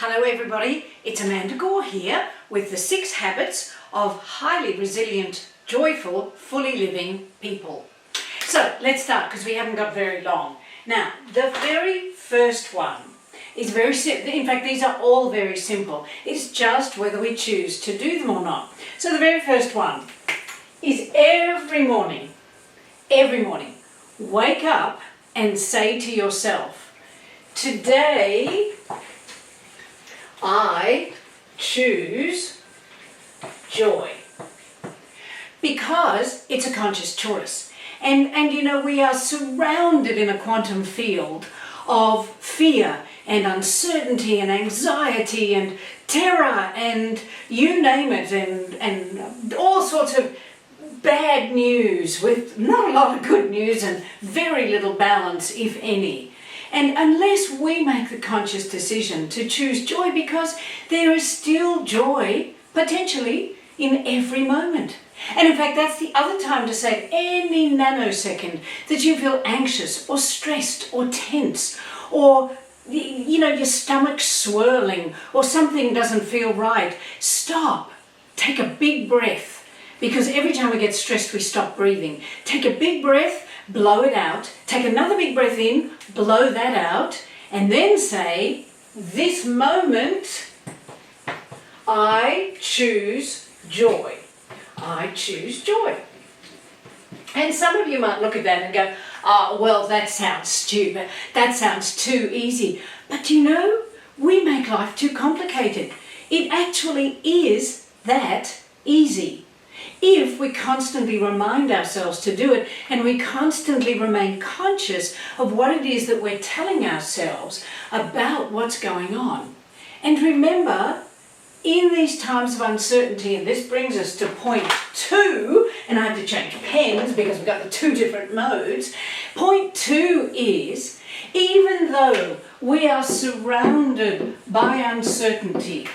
Hello everybody, it's Amanda Gore here with the 6 habits of highly resilient, joyful, fully living people. So let's start because we haven't got very long. Now, the very first one is very simple. In fact, these are all very simple. It's just whether we choose to do them or not. So the very first one is every morning, wake up and say to yourself, today I choose joy, because it's a conscious choice. And you know, we are surrounded in a quantum field of fear and uncertainty and anxiety and terror and you name it, and all sorts of bad news with not a lot of good news and very little balance, if any. And unless we make the conscious decision to choose joy, because there is still joy potentially in every moment. And in fact, that's the other time to say at any nanosecond that you feel anxious or stressed or tense, or you know, your stomach swirling, or something doesn't feel right. Stop. Take a big breath, because every time we get stressed, we stop breathing. Take a big breath, blow it out, take another big breath in, blow that out, and then say, this moment, I choose joy. I choose joy. And some of you might look at that and go, oh, well, that sounds stupid. That sounds too easy. But you know, we make life too complicated. It actually is that easy, if we constantly remind ourselves to do it, and we constantly remain conscious of what it is that we're telling ourselves about what's going on. And remember, in these times of uncertainty, and this brings us to point 2, and I have to change pens because we've got the 2 different modes. Point 2 is, even though we are surrounded by uncertainty,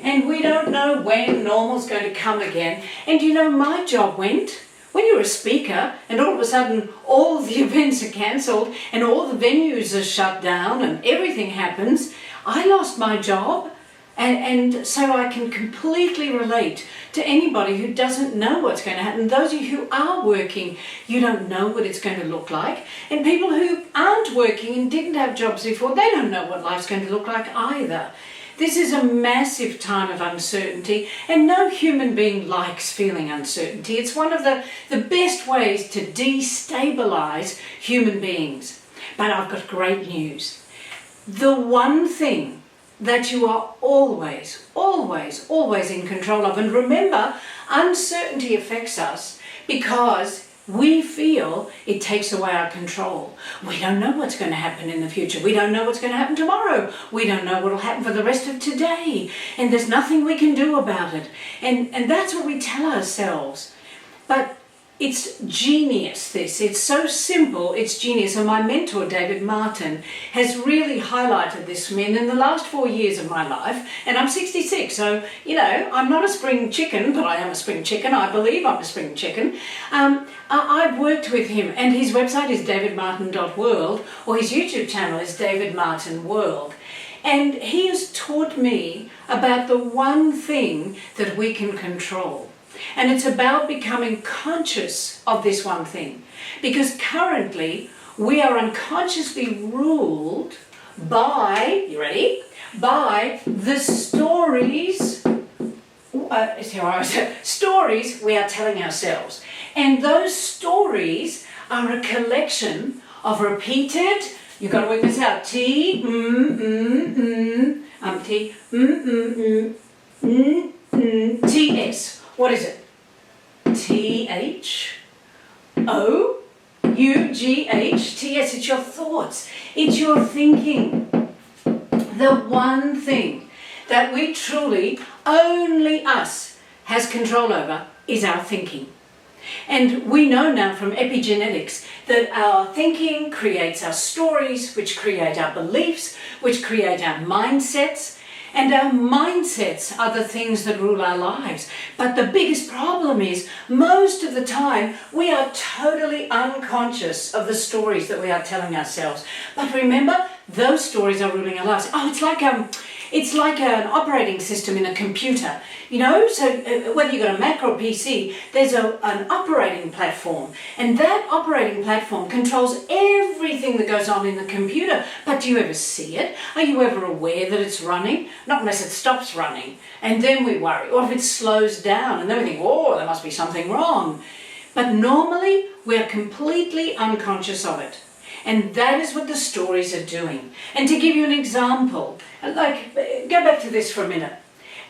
and we don't know when normal's going to come again. And you know, my job went. When you're a speaker and all of a sudden all the events are cancelled and all the venues are shut down and everything happens, I lost my job. And so I can completely relate to anybody who doesn't know what's going to happen. Those of you who are working, you don't know what it's going to look like. And people who aren't working and didn't have jobs before, they don't know what life's going to look like either. This is a massive time of uncertainty, and no human being likes feeling uncertainty. It's one of the best ways to destabilize human beings. But I've got great news. The one thing that you are always in control of, and remember, uncertainty affects us because we feel it takes away our control. We don't know what's going to happen in the future. We don't know what's going to happen tomorrow. We don't know what will happen for the rest of today. And there's nothing we can do about it. And that's what we tell ourselves. But it's genius, this. It's so simple, it's genius. And my mentor, David Martin, has really highlighted this for me. And in the last 4 years of my life, and I'm 66, so, you know, I'm not a spring chicken, but I am a spring chicken. I believe I'm a spring chicken. I've worked with him, and his website is davidmartin.world, or his YouTube channel is David Martin World. And he has taught me about the one thing that we can control. And it's about becoming conscious of this one thing. Because currently, we are unconsciously ruled by, you ready? By the stories we are telling ourselves. And those stories are a collection of repeated, you've got to work this out, T, T, S. What is it? THOUGH, TS. It's your thoughts. It's your thinking. The one thing that we truly, only us, has control over is our thinking. And we know now from epigenetics that our thinking creates our stories, which create our beliefs, which create our mindsets. And our mindsets are the things that rule our lives. But the biggest problem is, most of the time, we are totally unconscious of the stories that we are telling ourselves. But remember, those stories are ruling our lives. Oh, It's like an operating system in a computer, so whether you've got a Mac or a PC, there's an operating platform, and that operating platform controls everything that goes on in the computer. But do you ever see it? Are you ever aware that it's running? Not unless it stops running, and then we worry, or if it slows down, and then we think, oh, there must be something wrong. But normally, we're completely unconscious of it. And that is what the stories are doing. And to give you an example, go back to this for a minute.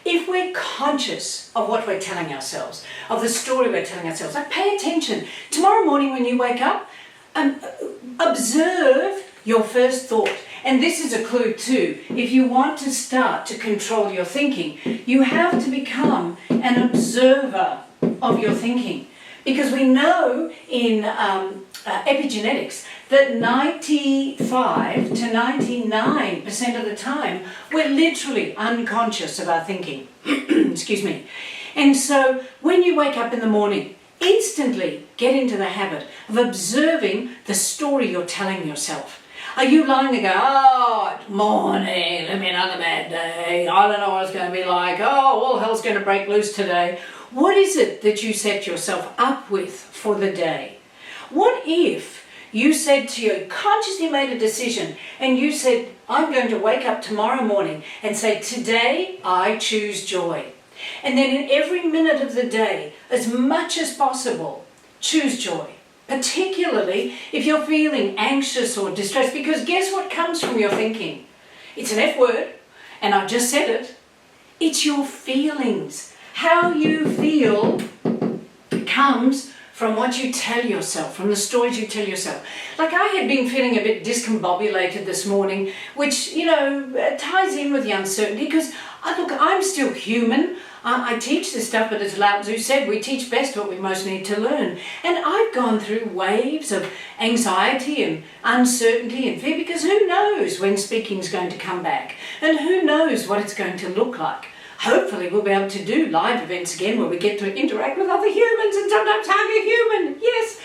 If we're conscious of what we're telling ourselves, of the story we're telling ourselves, pay attention. Tomorrow morning when you wake up, observe your first thought. And this is a clue too. If you want to start to control your thinking, you have to become an observer of your thinking. Because we know in epigenetics that 95 to 99% of the time we're literally unconscious of our thinking. Excuse me. And so when you wake up in the morning, instantly get into the habit of observing the story you're telling yourself. Are you lying there going, oh, morning, let me another bad day, I don't know what it's going to be like, oh, all hell's going to break loose today. What is it that you set yourself up with for the day? What if you said to you, consciously made a decision, and you said, I'm going to wake up tomorrow morning and say, today I choose joy. And then in every minute of the day, as much as possible, choose joy. Particularly if you're feeling anxious or distressed, because guess what comes from your thinking? It's an F word, and I've just said it. It's your feelings. How you feel comes from what you tell yourself, from the stories you tell yourself. Like I had been feeling a bit discombobulated this morning, which, ties in with the uncertainty, because, look, I'm still human. I teach this stuff, but as Lao Tzu said, we teach best what we most need to learn. And I've gone through waves of anxiety and uncertainty and fear, because who knows when speaking's going to come back, and who knows what it's going to look like. Hopefully we'll be able to do live events again where we get to interact with other humans and sometimes hug a human, yes.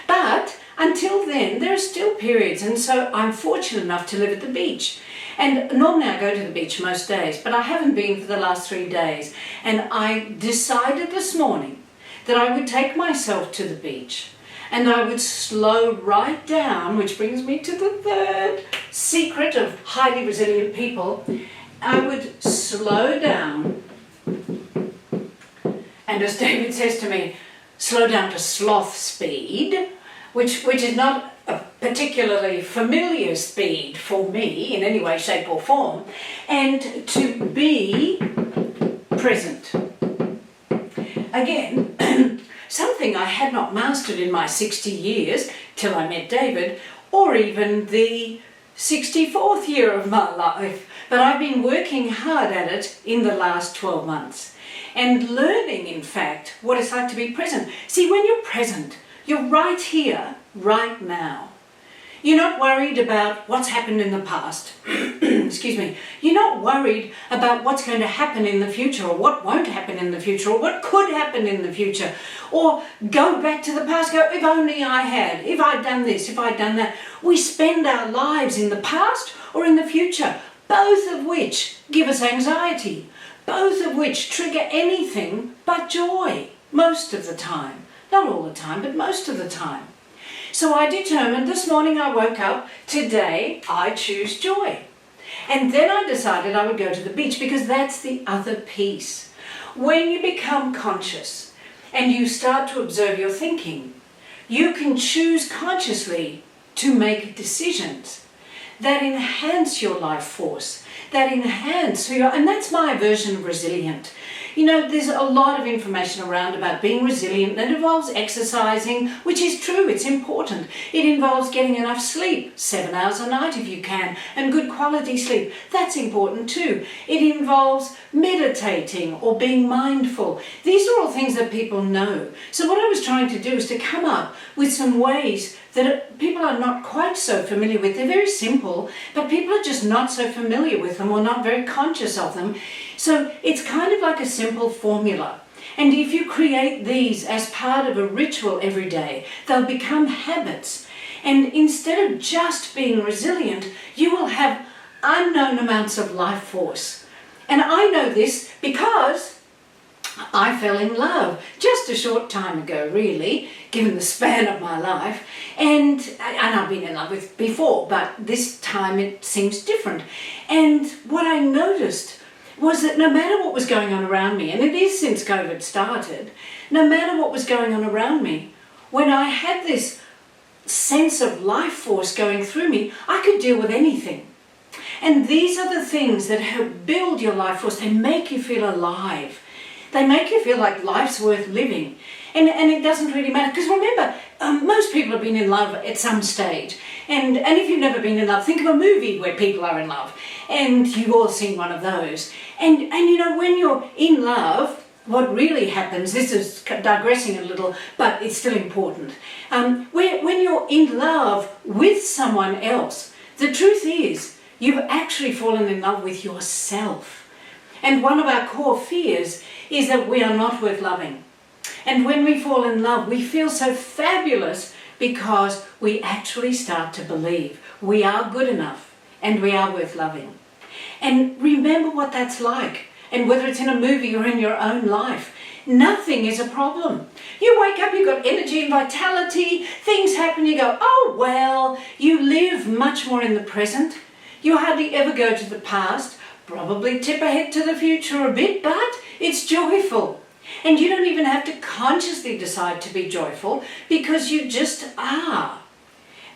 But until then, there are still periods, and so I'm fortunate enough to live at the beach. And normally I go to the beach most days, but I haven't been for the last 3 days. And I decided this morning that I would take myself to the beach and I would slow right down, which brings me to the third secret of highly resilient people. I would slow down, and as David says to me, slow down to sloth speed, which is not a particularly familiar speed for me in any way, shape or form, and to be present. Again, something I had not mastered in my 60 years till I met David, or even the 64th year of my life, but I've been working hard at it in the last 12 months and learning, in fact, what it's like to be present. See, when you're present, you're right here, right now. You're not worried about what's happened in the past. Excuse me. You're not worried about what's going to happen in the future, or what won't happen in the future, or what could happen in the future. Or go back to the past, go, if only I had, if I'd done this, if I'd done that. We spend our lives in the past or in the future, both of which give us anxiety, both of which trigger anything but joy, most of the time. Not all the time, but most of the time. So I determined this morning I woke up, today I choose joy. And then I decided I would go to the beach, because that's the other piece. When you become conscious and you start to observe your thinking, you can choose consciously to make decisions that enhance your life force, that enhance who you are. And that's my version of resilient. There's a lot of information around about being resilient that involves exercising, which is true, it's important. It involves getting enough sleep, 7 hours a night if you can, and good quality sleep. That's important too. It involves meditating or being mindful. These are all things that people know. So what I was trying to do is to come up with some ways that people are not quite so familiar with. They're very simple, but people are just not so familiar with them or not very conscious of them. So it's kind of like a simple formula. And if you create these as part of a ritual every day, they'll become habits. And instead of just being resilient, you will have unknown amounts of life force, And I know this because I fell in love just a short time ago, really, given the span of my life. And I've been in love with before, but this time it seems different. And what I noticed was that no matter what was going on around me, and it is since COVID started, no matter what was going on around me, when I had this sense of life force going through me, I could deal with anything. And these are the things that help build your life force. They make you feel alive. They make you feel like life's worth living. And it doesn't really matter. Because remember, most people have been in love at some stage. And if you've never been in love, think of a movie where people are in love. And you've all seen one of those. And you know, when you're in love, what really happens, this is digressing a little, but it's still important. When you're in love with someone else, the truth is, you've actually fallen in love with yourself. And one of our core fears is that we are not worth loving. And when we fall in love, we feel so fabulous because we actually start to believe we are good enough and we are worth loving. And remember what that's like. And whether it's in a movie or in your own life, nothing is a problem. You wake up, you've got energy and vitality, things happen, you go, oh well, you live much more in the present. You hardly ever go to the past, probably tip ahead to the future a bit, but it's joyful. And you don't even have to consciously decide to be joyful because you just are.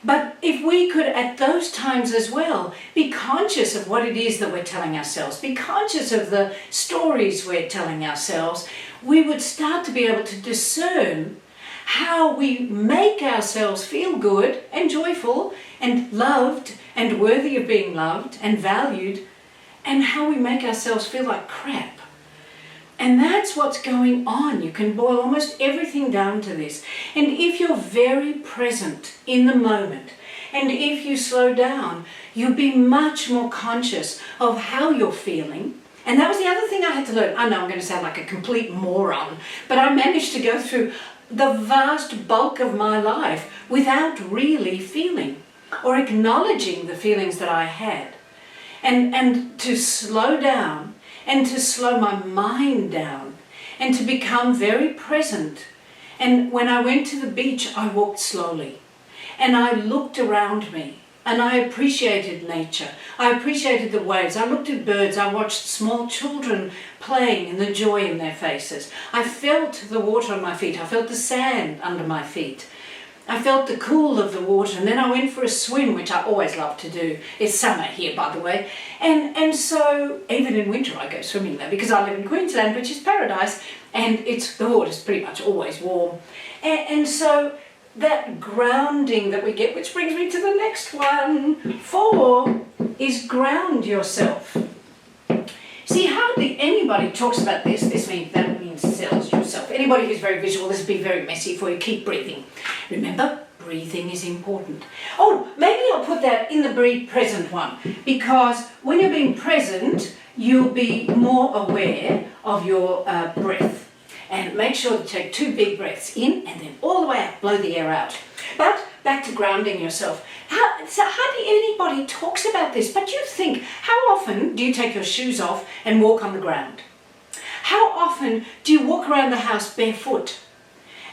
But if we could at those times as well be conscious of what it is that we're telling ourselves, be conscious of the stories we're telling ourselves, we would start to be able to discern how we make ourselves feel good and joyful and loved and worthy of being loved and valued, and how we make ourselves feel like crap. And that's what's going on. You can boil almost everything down to this. And if you're very present in the moment, and if you slow down, you'll be much more conscious of how you're feeling. And that was the other thing I had to learn. I know I'm going to sound like a complete moron, but I managed to go through the vast bulk of my life without really feeling or acknowledging the feelings that I had. And to slow down, and to slow my mind down, and to become very present. And when I went to the beach, I walked slowly, and I looked around me, and I appreciated nature. I appreciated the waves. I looked at birds. I watched small children playing and the joy in their faces. I felt the water on my feet. I felt the sand under my feet. I felt the cool of the water, and then I went for a swim, which I always love to do. It's summer here, by the way. And so, even in winter I go swimming there, because I live in Queensland, which is paradise, and the water's pretty much always warm. And so, that grounding that we get, which brings me to the next one. 4 is ground yourself. See, hardly anybody talks about this. That means sells yourself. Anybody who's very visual, this will be very messy for you. Keep breathing. Remember, breathing is important. Oh, maybe I'll put that in the be present one, because when you're being present, you'll be more aware of your breath. And make sure to take 2 big breaths in and then all the way out, blow the air out. But back to grounding yourself. So hardly anybody talks about this, but you think, how often do you take your shoes off and walk on the ground? How often do you walk around the house barefoot?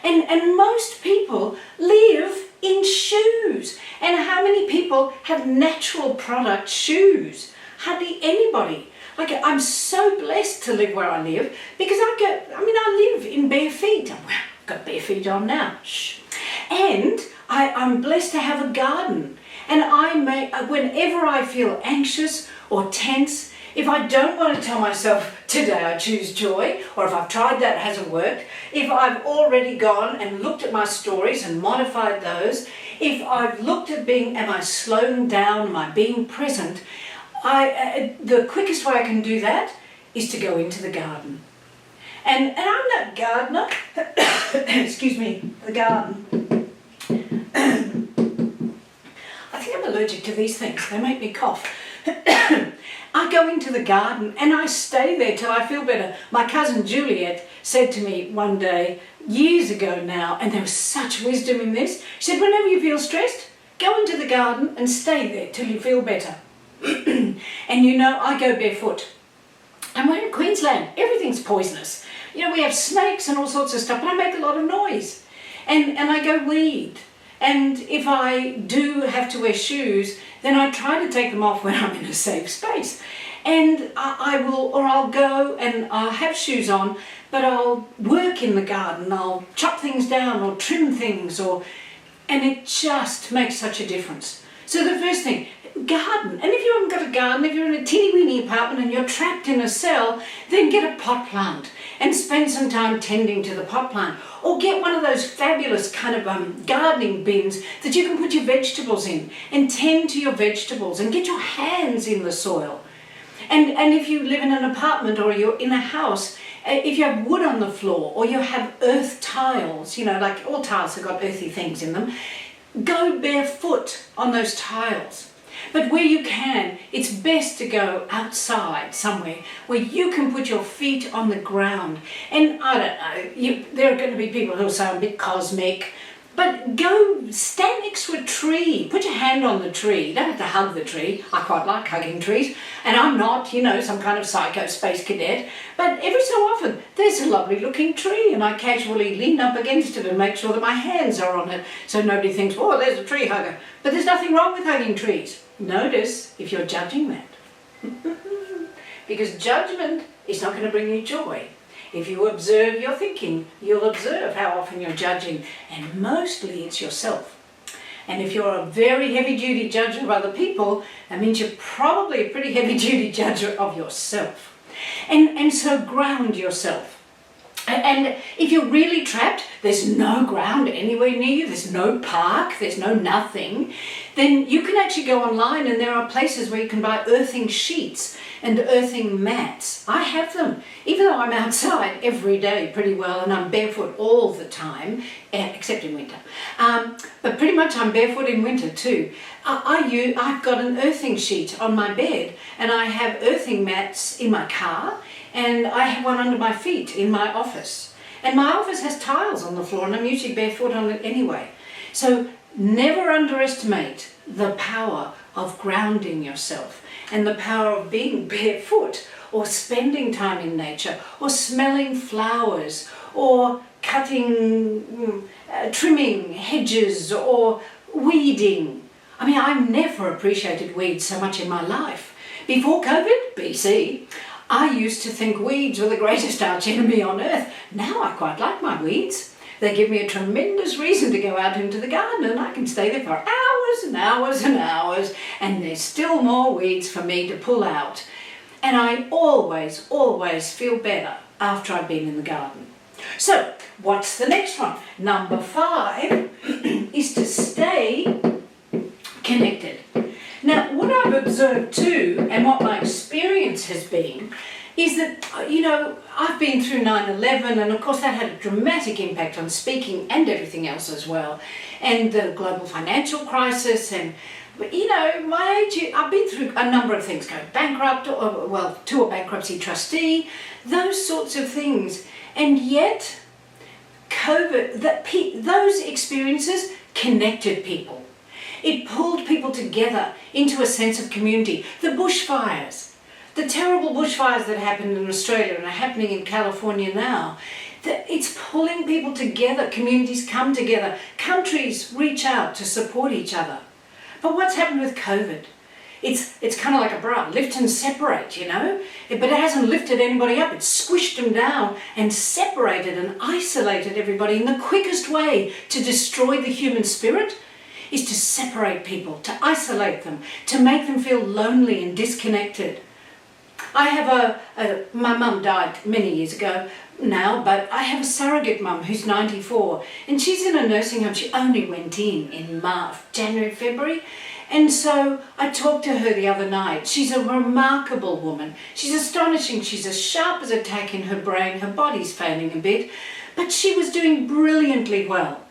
And most people live in shoes. And how many people have natural product shoes? Hardly anybody. Like, I'm so blessed to live where I live, because I live in bare feet. Well, I've got bare feet on now. Shh. And I'm blessed to have a garden. And whenever I feel anxious or tense, if I don't want to tell myself, today I choose joy, or if I've tried that, it hasn't worked, if I've already gone and looked at my stories and modified those, if I've looked at am I slowing down, am I being present, the quickest way I can do that is to go into the garden. And I'm not a gardener, excuse me, the garden. I think I'm allergic to these things, they make me cough. I go into the garden and I stay there till I feel better. My cousin Juliet said to me one day, years ago now, and there was such wisdom in this, she said, whenever you feel stressed, go into the garden and stay there till you feel better. And I go barefoot. And we're in Queensland, everything's poisonous. You know, we have snakes and all sorts of stuff, but I make a lot of noise. And I go weed. And if I do have to wear shoes, then I try to take them off when I'm in a safe space. And I'll go and I'll have shoes on, but I'll work in the garden, I'll chop things down or trim things, and it just makes such a difference. So the first thing, garden. And if you haven't got a garden, if you're in a teeny-weeny apartment and you're trapped in a cell, then get a pot plant and spend some time tending to the pot plant. Or get one of those fabulous kind of gardening bins that you can put your vegetables in and tend to your vegetables and get your hands in the soil. And if you live in an apartment or you're in a house, if you have wood on the floor or you have earth tiles, you know, like all tiles have got earthy things in them, go barefoot on those tiles. But where you can, it's best to go outside somewhere where you can put your feet on the ground. And I don't know, there are going to be people who'll say I'm a bit cosmic, but go stand next to a tree. Put your hand on the tree. You don't have to hug the tree. I quite like hugging trees. And I'm not, you know, some kind of psycho space cadet. But every so often, there's a lovely looking tree and I casually lean up against it and make sure that my hands are on it so nobody thinks, oh, there's a tree hugger. But there's nothing wrong with hugging trees. Notice if you're judging that. Because judgment is not going to bring you joy. If you observe your thinking, you'll observe how often you're judging, and mostly it's yourself. And if you're a very heavy-duty judger of other people, that means you're probably a pretty heavy-duty judger of yourself. And so ground yourself. And if you're really trapped, there's no ground anywhere near you, there's no park, there's no nothing, then you can actually go online and there are places where you can buy earthing sheets and earthing mats. I have them, even though I'm outside every day pretty well and I'm barefoot all the time, except in winter. But pretty much I'm barefoot in winter too. I've got an earthing sheet on my bed and I have earthing mats in my car. And I have one under my feet in my office. And my office has tiles on the floor and I'm usually barefoot on it anyway. So never underestimate the power of grounding yourself and the power of being barefoot or spending time in nature or smelling flowers or cutting, trimming hedges or weeding. I mean, I've never appreciated weeds so much in my life. Before COVID, BC, I used to think weeds were the greatest arch enemy on earth. Now I quite like my weeds. They give me a tremendous reason to go out into the garden and I can stay there for hours and hours and hours and there's still more weeds for me to pull out. And I always feel better after I've been in the garden. So, what's the next one? Number 5 is to stay connected. Now, what I've observed too, and what my experience has been, is that, you know, I've been through 9/11, and of course that had a dramatic impact on speaking and everything else as well, and the global financial crisis, and, you know, my age, I've been through a number of things, going bankrupt, to a bankruptcy trustee, those sorts of things, and yet COVID, those experiences connected people. It pulled people together into a sense of community. The bushfires, the terrible bushfires that happened in Australia and are happening in California now, it's pulling people together. Communities come together. Countries reach out to support each other. But what's happened with COVID? It's kind of like a bra, lift and separate, you know? But it hasn't lifted anybody up. It's squished them down and separated and isolated everybody. And the quickest way to destroy the human spirit is to separate people, to isolate them, to make them feel lonely and disconnected. I have my mum died many years ago now, but I have a surrogate mum who's 94 and she's in a nursing home. She only went in March, January, February. And so I talked to her the other night. She's a remarkable woman. She's astonishing. She's as sharp as a tack in her brain. Her body's failing a bit, but she was doing brilliantly well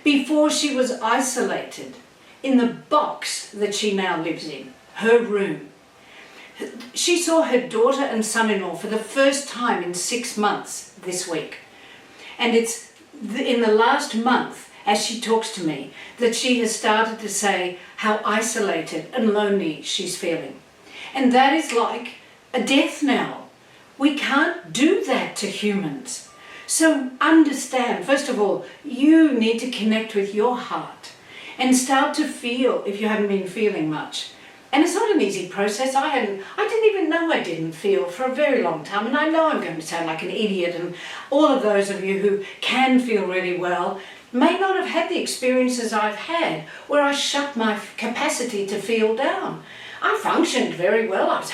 before she was isolated in the box that she now lives in, her room. She saw her daughter and son-in-law for the first time in 6 months this week. And it's in the last month, as she talks to me, that she has started to say how isolated and lonely she's feeling. And that is like a death knell We can't do that to humans. So understand, first of all, you need to connect with your heart and start to feel if you haven't been feeling much. And it's not an easy process. I didn't even know I didn't feel for a very long time. And I know I'm going to sound like an idiot. And all of those of you who can feel really well may not have had the experiences I've had where I shut my capacity to feel down. I functioned very well. I was,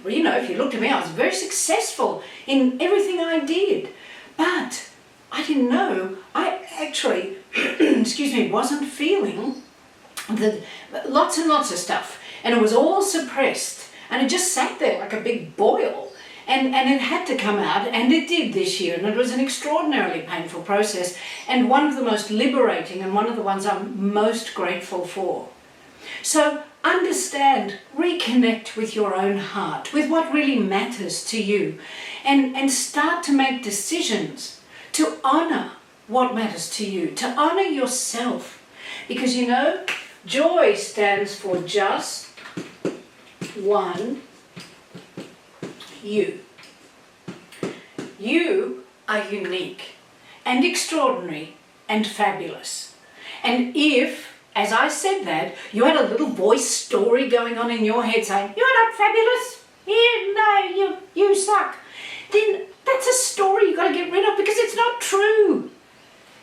if you looked at me, I was very successful in everything I did. But I didn't know I actually, wasn't feeling lots and lots of stuff. And it was all suppressed. And it just sat there like a big boil. And it had to come out, and it did this year. And it was an extraordinarily painful process, and one of the most liberating and one of the ones I'm most grateful for. So understand, reconnect with your own heart, with what really matters to you, and start to make decisions to honor what matters to you, to honor yourself. Because joy stands for just one you. You are unique and extraordinary and fabulous. And if, as I said that, you had a little voice story going on in your head saying, "You're not fabulous, you suck," then that's a story you've got to get rid of, because it's not true.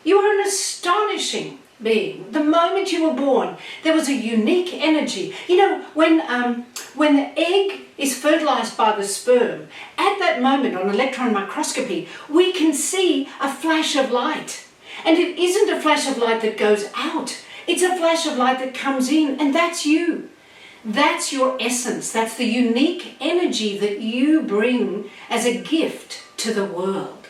You are an astonishing being. The moment you were born, there was a unique energy. When the egg is fertilized by the sperm, at that moment on electron microscopy, we can see a flash of light. And it isn't a flash of light that goes out. It's a flash of light that comes in, and that's you. That's your essence. That's the unique energy that you bring as a gift to the world.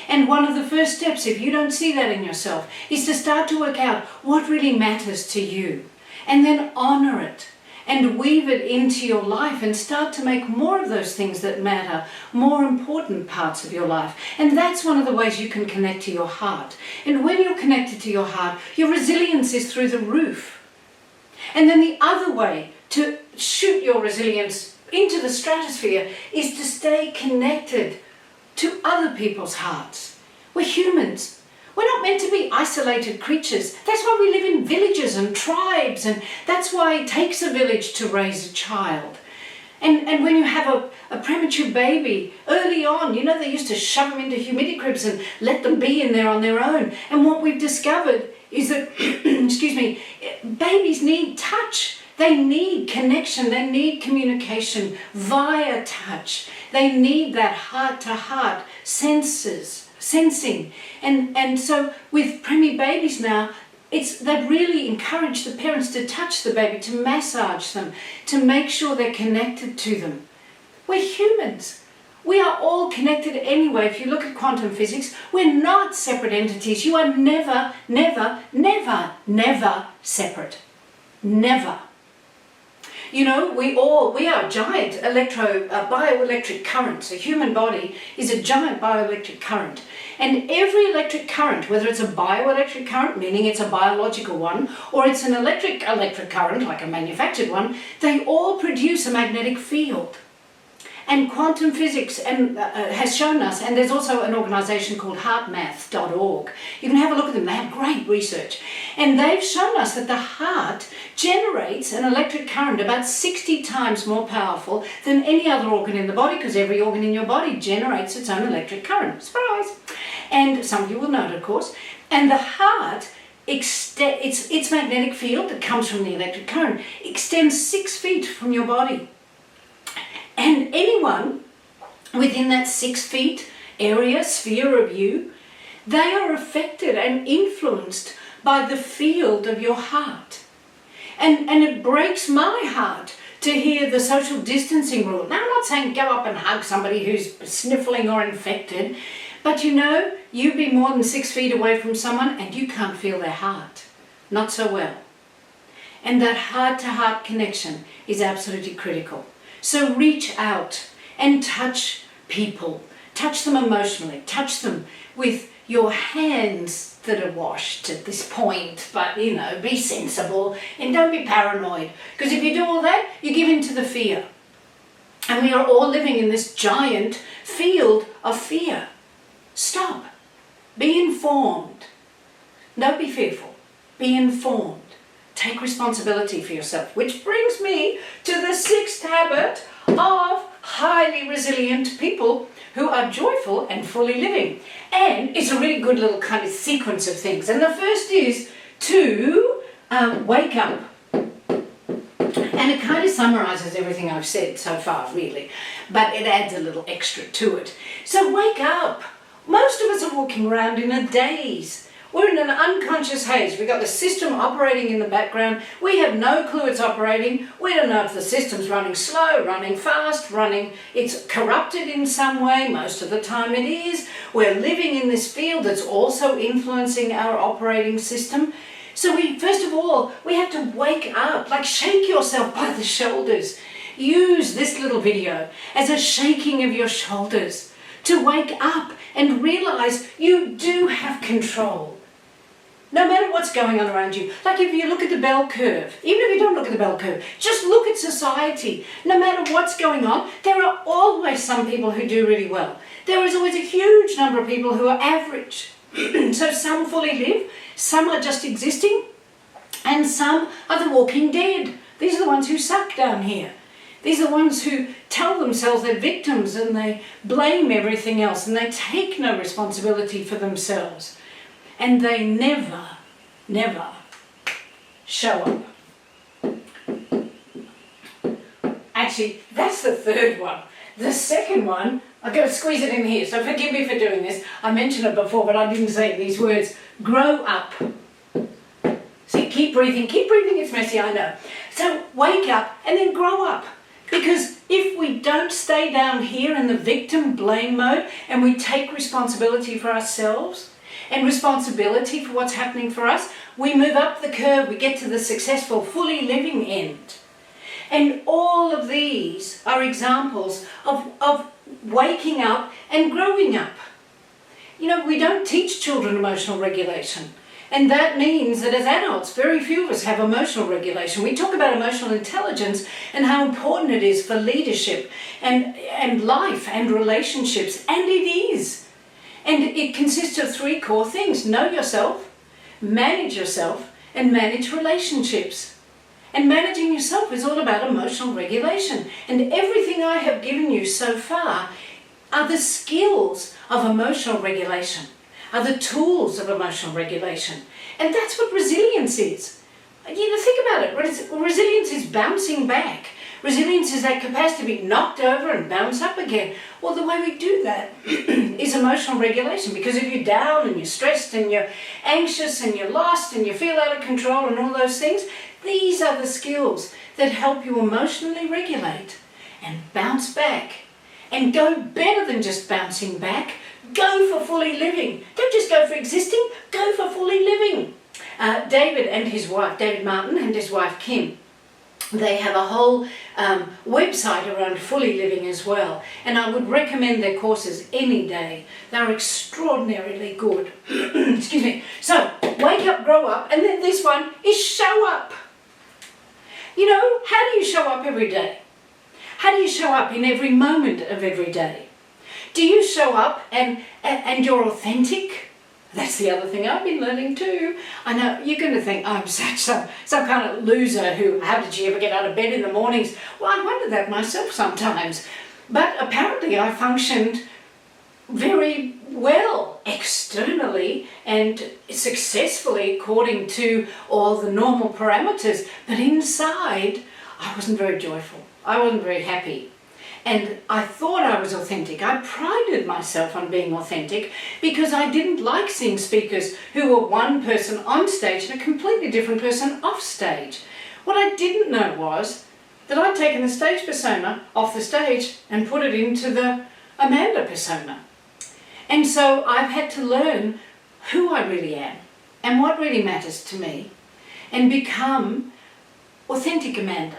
And one of the first steps, if you don't see that in yourself, is to start to work out what really matters to you, and then honor it and weave it into your life and start to make more of those things that matter, more important parts of your life. And that's one of the ways you can connect to your heart. And when you're connected to your heart, your resilience is through the roof. And then the other way to shoot your resilience into the stratosphere is to stay connected to other people's hearts. We're humans. We're not meant to be isolated creatures. That's why we live in villages and tribes, and that's why it takes a village to raise a child. And when you have a premature baby, early on, they used to shove them into humidity cribs and let them be in there on their own. And what we've discovered is that, babies need touch. They need connection. They need communication via touch. They need that heart-to-heart sensing. And so with preemie babies now, they've really encouraged the parents to touch the baby, to massage them, to make sure they're connected to them. We're humans. We are all connected anyway. If you look at quantum physics, we're not separate entities. You are never, never, never, never separate. Never. We are giant bioelectric currents. A human body is a giant bioelectric current. And every electric current, whether it's a bioelectric current, meaning it's a biological one, or it's an electric current, like a manufactured one, they all produce a magnetic field. And quantum physics has shown us, and there's also an organisation called heartmath.org. You can have a look at them. They have great research. And they've shown us that the heart generates an electric current about 60 times more powerful than any other organ in the body, because every organ in your body generates its own electric current. Surprise! And some of you will know it, of course. And the heart, its magnetic field that comes from the electric current, extends 6 feet from your body. And anyone within that 6 feet sphere of you, they are affected and influenced by the field of your heart. And it breaks my heart to hear the social distancing rule. Now, I'm not saying go up and hug somebody who's sniffling or infected, but you be more than 6 feet away from someone and you can't feel their heart. Not so well. And that heart-to-heart connection is absolutely critical. So reach out and touch people. Touch them emotionally. Touch them with your hands that are washed at this point. But, be sensible and don't be paranoid. Because if you do all that, you give in to the fear. And we are all living in this giant field of fear. Stop. Be informed. Don't be fearful. Be informed. Take responsibility for yourself. Which brings me to the 6th habit of highly resilient people who are joyful and fully living. And it's a really good little kind of sequence of things. And the first is to wake up. And it kind of summarizes everything I've said so far, really. But it adds a little extra to it. So wake up. Most of us are walking around in a daze. We're in an unconscious haze. We've got the system operating in the background. We have no clue it's operating. We don't know if the system's running slow, running fast, it's corrupted in some way. Most of the time it is. We're living in this field that's also influencing our operating system. So first of all, we have to wake up, like shake yourself by the shoulders. Use this little video as a shaking of your shoulders to wake up and realize you do have control. No matter what's going on around you. Like if you look at the bell curve, even if you don't look at the bell curve, just look at society. No matter what's going on, there are always some people who do really well. There is always a huge number of people who are average. So some fully live, some are just existing, and some are the walking dead. These are the ones who suck down here. These are the ones who tell themselves they're victims and they blame everything else and they take no responsibility for themselves. And they never, never show up. Actually, that's the third one. The second one, I've got to squeeze it in here, so forgive me for doing this. I mentioned it before, but I didn't say these words. Grow up. See, keep breathing, it's messy, I know. So wake up and then grow up. Because if we don't stay down here in the victim blame mode and we take responsibility for ourselves and responsibility for what's happening for us, we move up the curve, we get to the successful, fully living end. And all of these are examples of waking up and growing up. You know, we don't teach children emotional regulation. And that means that as adults, very few of us have emotional regulation. We talk about emotional intelligence and how important it is for leadership and life and relationships, and it is. And it consists of 3 core things: know yourself, manage yourself, and manage relationships. And managing yourself is all about emotional regulation. And everything I have given you so far are the skills of emotional regulation, are the tools of emotional regulation. And that's what resilience is. You know, think about it. Resilience is bouncing back. Resilience is that capacity to be knocked over and bounce up again. Well, the way we do that is emotional regulation. Because if you're down and you're stressed and you're anxious and you're lost and you feel out of control and all those things, these are the skills that help you emotionally regulate and bounce back and go better than just bouncing back. Go for fully living. Don't just go for existing, go for fully living. David Martin and his wife Kim, they have a whole website around fully living as well. And I would recommend their courses any day. They're extraordinarily good. Excuse me. So, wake up, grow up, and then this one is show up. You know, how do you show up every day? How do you show up in every moment of every day? Do you show up and you're authentic? That's the other thing I've been learning too. I know you're going to think I'm such some kind of loser who, how did you ever get out of bed in the mornings? Well, I wonder that myself sometimes. But apparently I functioned very well externally and successfully according to all the normal parameters. But inside, I wasn't very joyful. I wasn't very happy. And I thought I was authentic. I prided myself on being authentic because I didn't like seeing speakers who were one person on stage and a completely different person off stage. What I didn't know was that I'd taken the stage persona off the stage and put it into the Amanda persona. And so I've had to learn who I really am and what really matters to me and become authentic Amanda.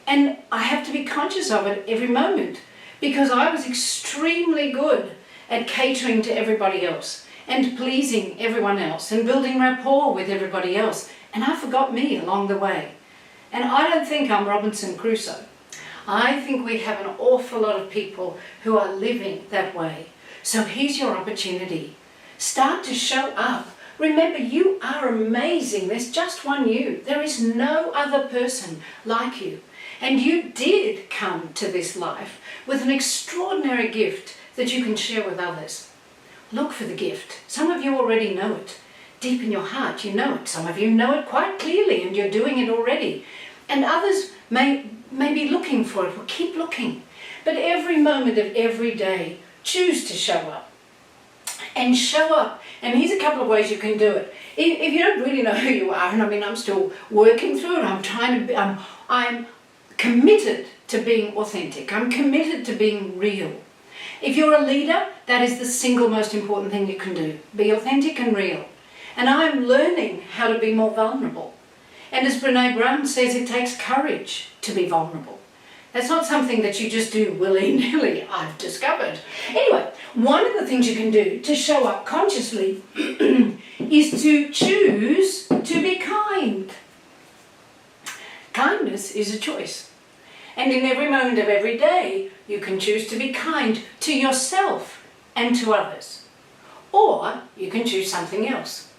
And I have to be conscious of it every moment because I was extremely good at catering to everybody else and pleasing everyone else and building rapport with everybody else. And I forgot me along the way. And I don't think I'm Robinson Crusoe. I think we have an awful lot of people who are living that way. So here's your opportunity. Start to show up. Remember, you are amazing. There's just one you. There is no other person like you. And you did come to this life with an extraordinary gift that you can share with others. Look for the gift. Some of you already know it. Deep in your heart, you know it. Some of you know it quite clearly and you're doing it already. And others may be looking for it. Well, keep looking. But every moment of every day, choose to show up. And show up. And here's a couple of ways you can do it. If you don't really know who you are, and I mean, I'm still working through it. I'm committed to being authentic. I'm committed to being real. If you're a leader, that is the single most important thing you can do. Be authentic and real. And I'm learning how to be more vulnerable. And as Brene Brown says, it takes courage to be vulnerable. That's not something that you just do willy-nilly, I've discovered. Anyway, one of the things you can do to show up consciously is to choose to be kind. Kindness is a choice. And in every moment of every day, you can choose to be kind to yourself and to others. Or you can choose something else.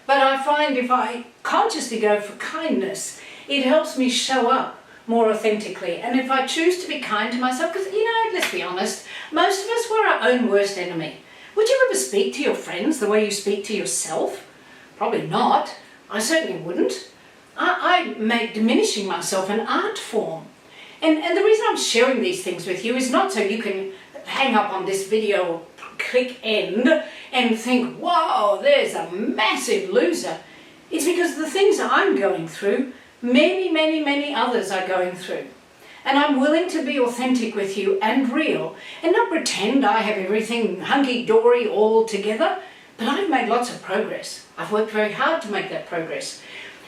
But I find if I consciously go for kindness, it helps me show up more authentically. And if I choose to be kind to myself, because, let's be honest, most of us were our own worst enemy. Would you ever speak to your friends the way you speak to yourself? Probably not. I certainly wouldn't. I make diminishing myself an art form. And the reason I'm sharing these things with you is not so you can hang up on this video, click end, and think, whoa, there's a massive loser. It's because the things that I'm going through, many others are going through. And I'm willing to be authentic with you and real, and not pretend I have everything hunky-dory all together, but I've made lots of progress. I've worked very hard to make that progress.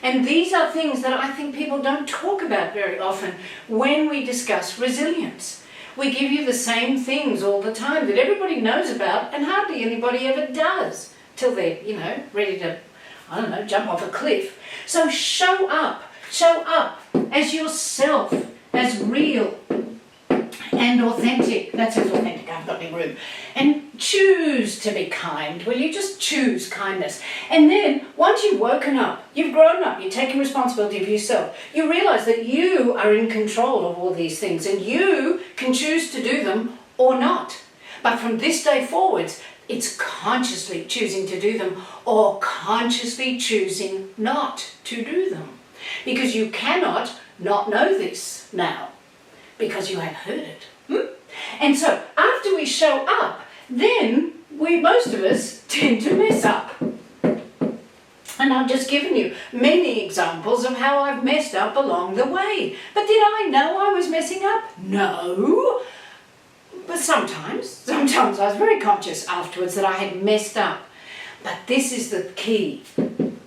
And these are things that I think people don't talk about very often when we discuss resilience. We give you the same things all the time that everybody knows about and hardly anybody ever does till they're, ready to, jump off a cliff. So show up as yourself, as real and authentic. That sounds authentic, I've got any room. And choose to be kind. Will you just choose kindness? And then, once you've woken up, you've grown up, you're taking responsibility for yourself, you realise that you are in control of all these things and you can choose to do them or not. But from this day forwards, it's consciously choosing to do them or consciously choosing not to do them. Because you cannot not know this now, because you have heard it. And so, after we show up, then most of us tend to mess up. And I've just given you many examples of how I've messed up along the way. But did I know I was messing up? No. But sometimes I was very conscious afterwards that I had messed up. But this is the key.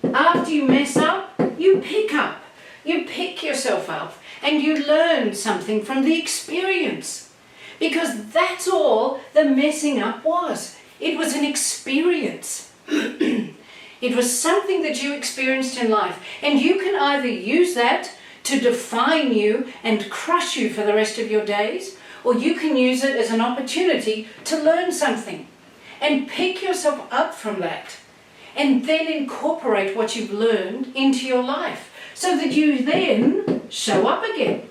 After you mess up, you pick up. You pick yourself up and you learn something from the experience. Because that's all the messing up was. It was an experience. It was something that you experienced in life. And you can either use that to define you and crush you for the rest of your days, or you can use it as an opportunity to learn something and pick yourself up from that and then incorporate what you've learned into your life so that you then show up again.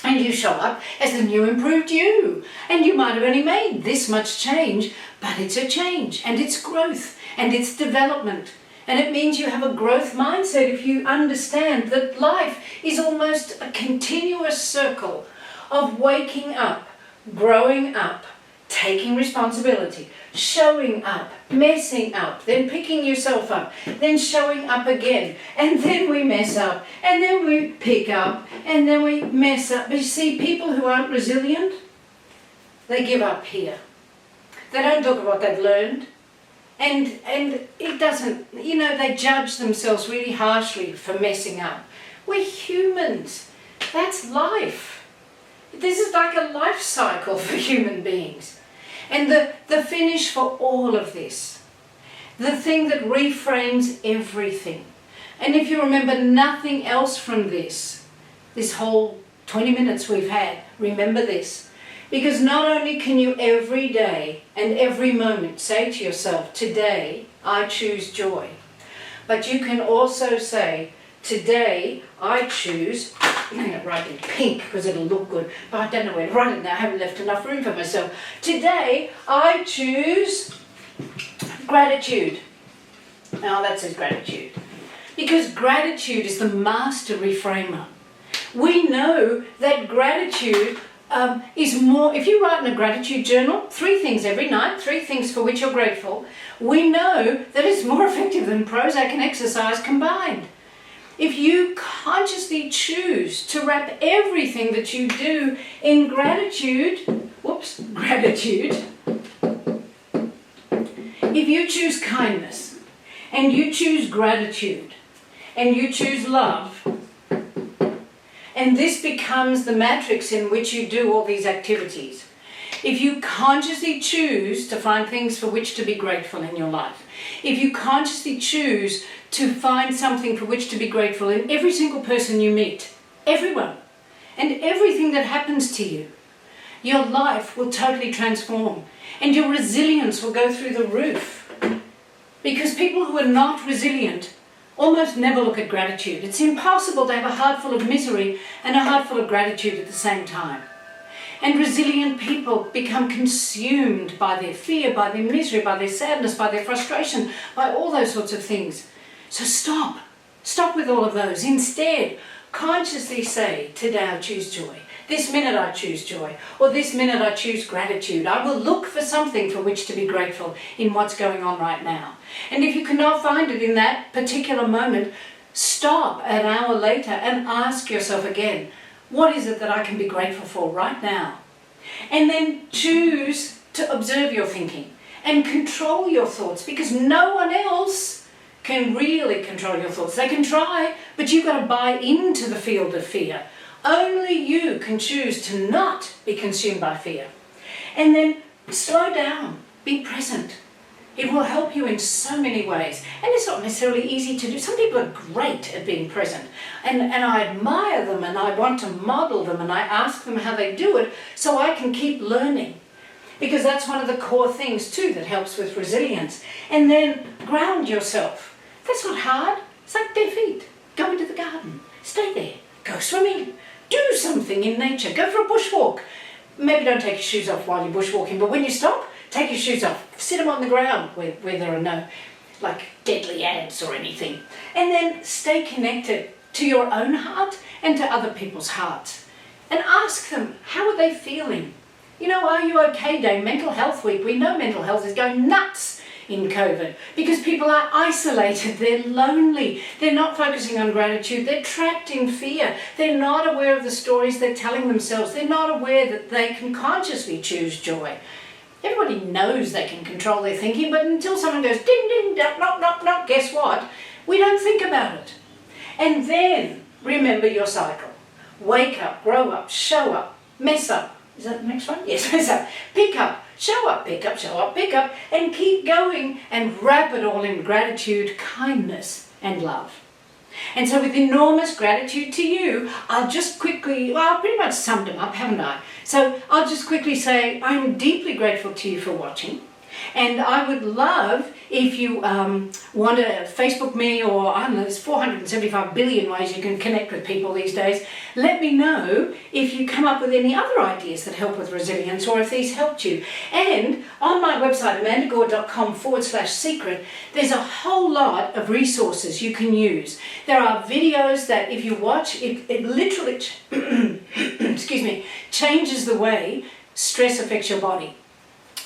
And you show up as the new improved you. And you might have only made this much change, but it's a change and it's growth and it's development. And it means you have a growth mindset if you understand that life is almost a continuous circle of waking up, growing up, taking responsibility, showing up, messing up, then picking yourself up, then showing up again, and then we mess up, and then we pick up, and then we mess up. But you see, people who aren't resilient, they give up here. They don't look at what they've learned, and it doesn't, they judge themselves really harshly for messing up. We're humans. That's life. This is like a life cycle for human beings. And the finish for all of this, the thing that reframes everything. And if you remember nothing else from this whole 20 minutes we've had, remember this. Because not only can you every day and every moment say to yourself, today I choose joy, but you can also say, today I choose, I'm going to write in pink because it'll look good, but I don't know where to write it now, I haven't left enough room for myself. Today I choose gratitude. Now that says gratitude. Because gratitude is the master reframer. We know that gratitude is more, if you write in a gratitude journal, 3 things every night, 3 things for which you're grateful, we know that it's more effective than Prozac and exercise combined. If you consciously choose to wrap everything that you do in gratitude, if you choose kindness, and you choose gratitude, and you choose love, and this becomes the matrix in which you do all these activities. If you consciously choose to find things for which to be grateful in your life, if you consciously choose to find something for which to be grateful in every single person you meet, everyone, and everything that happens to you, your life will totally transform and your resilience will go through the roof. Because people who are not resilient almost never look at gratitude. It's impossible to have a heart full of misery and a heart full of gratitude at the same time. And resilient people become consumed by their fear, by their misery, by their sadness, by their frustration, by all those sorts of things. So stop. Stop with all of those. Instead, consciously say, today I choose joy. This minute I choose joy. Or this minute I choose gratitude. I will look for something for which to be grateful in what's going on right now. And if you cannot find it in that particular moment, stop an hour later and ask yourself again, what is it that I can be grateful for right now? And then choose to observe your thinking and control your thoughts, because no one else can really control your thoughts. They can try, but you've got to buy into the field of fear. Only you can choose to not be consumed by fear. And then slow down, be present. It will help you in so many ways. And it's not necessarily easy to do. Some people are great at being present. And I admire them and I want to model them and I ask them how they do it so I can keep learning. Because that's one of the core things too that helps with resilience. And then ground yourself. That's not hard. It's like bare feet. Go into the garden. Stay there. Go swimming. Do something in nature. Go for a bushwalk. Maybe don't take your shoes off while you're bushwalking, but when you stop, take your shoes off. Sit them on the ground where there are no deadly ants or anything. And then stay connected to your own heart and to other people's hearts. And ask them, how are they feeling? You know, are you okay day? Mental Health Week. We know mental health is going nuts in COVID because people are isolated, they're lonely, they're not focusing on gratitude, they're trapped in fear, they're not aware of the stories they're telling themselves, they're not aware that they can consciously choose joy. Everybody knows they can control their thinking, but until someone goes ding ding knock knock knock, guess what? We don't think about it. And then remember your cycle. Wake up, grow up, show up, mess up. Is that the next one? Yes, mess up. Pick up, show up, pick up, show up, pick up, and keep going and wrap it all in gratitude, kindness, and love. And so with enormous gratitude to you, I'll just quickly, well, I've pretty much summed them up, haven't I? So I'll just quickly say I'm deeply grateful to you for watching. And I would love if you want to Facebook me, or I don't know, there's 475 billion ways you can connect with people these days. Let me know if you come up with any other ideas that help with resilience or if these helped you. And on my website, amandagore.com/secret, there's a whole lot of resources you can use. There are videos that if you watch, it literally excuse me, changes the way stress affects your body.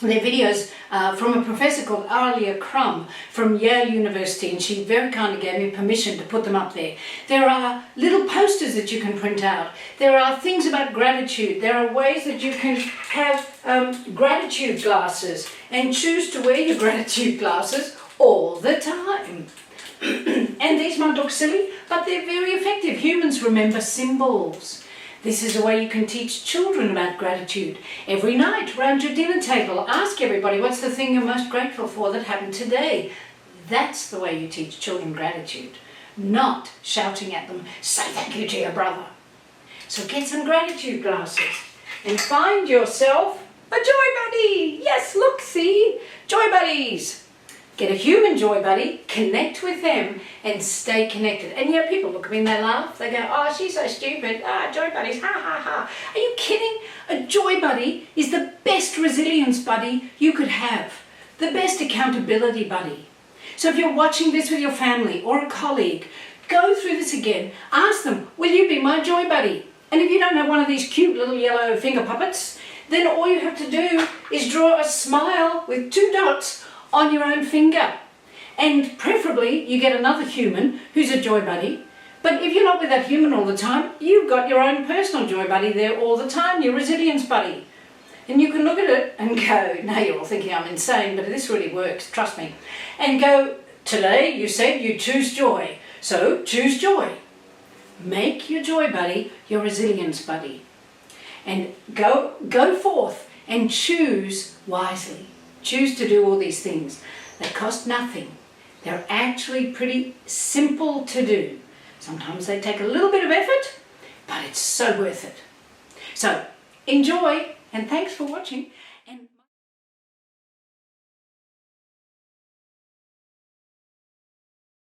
They're videos from a professor called Alia Crum from Yale University, and she very kindly gave me permission to put them up there. There are little posters that you can print out. There are things about gratitude. There are ways that you can have gratitude glasses and choose to wear your gratitude glasses all the time. And these might look silly, but they're very effective. Humans remember symbols. This is a way you can teach children about gratitude. Every night, around your dinner table, ask everybody, what's the thing you're most grateful for that happened today? That's the way you teach children gratitude, not shouting at them, say thank you to your brother. So get some gratitude glasses and find yourself a joy buddy. Yes, look, see? Joy buddies. Get a human joy buddy, connect with them, and stay connected. And yet people look at me and they laugh. They go, oh, she's so stupid. Ah, joy buddies, ha, ha, ha. Are you kidding? A joy buddy is the best resilience buddy you could have. The best accountability buddy. So if you're watching this with your family or a colleague, go through this again. Ask them, will you be my joy buddy? And if you don't have one of these cute little yellow finger puppets, then all you have to do is draw a smile with 2 dots on your own finger. And preferably you get another human who's a joy buddy. But if you're not with that human all the time, you've got your own personal joy buddy there all the time, your resilience buddy. And you can look at it and go, now you're all thinking I'm insane, but this really works, trust me. And go, today you said you choose joy, so choose joy. Make your joy buddy your resilience buddy. And go forth and choose wisely. Choose to do all these things that cost nothing. They're actually pretty simple to do. Sometimes they take a little bit of effort, but it's so worth it. So enjoy, and thanks for watching. And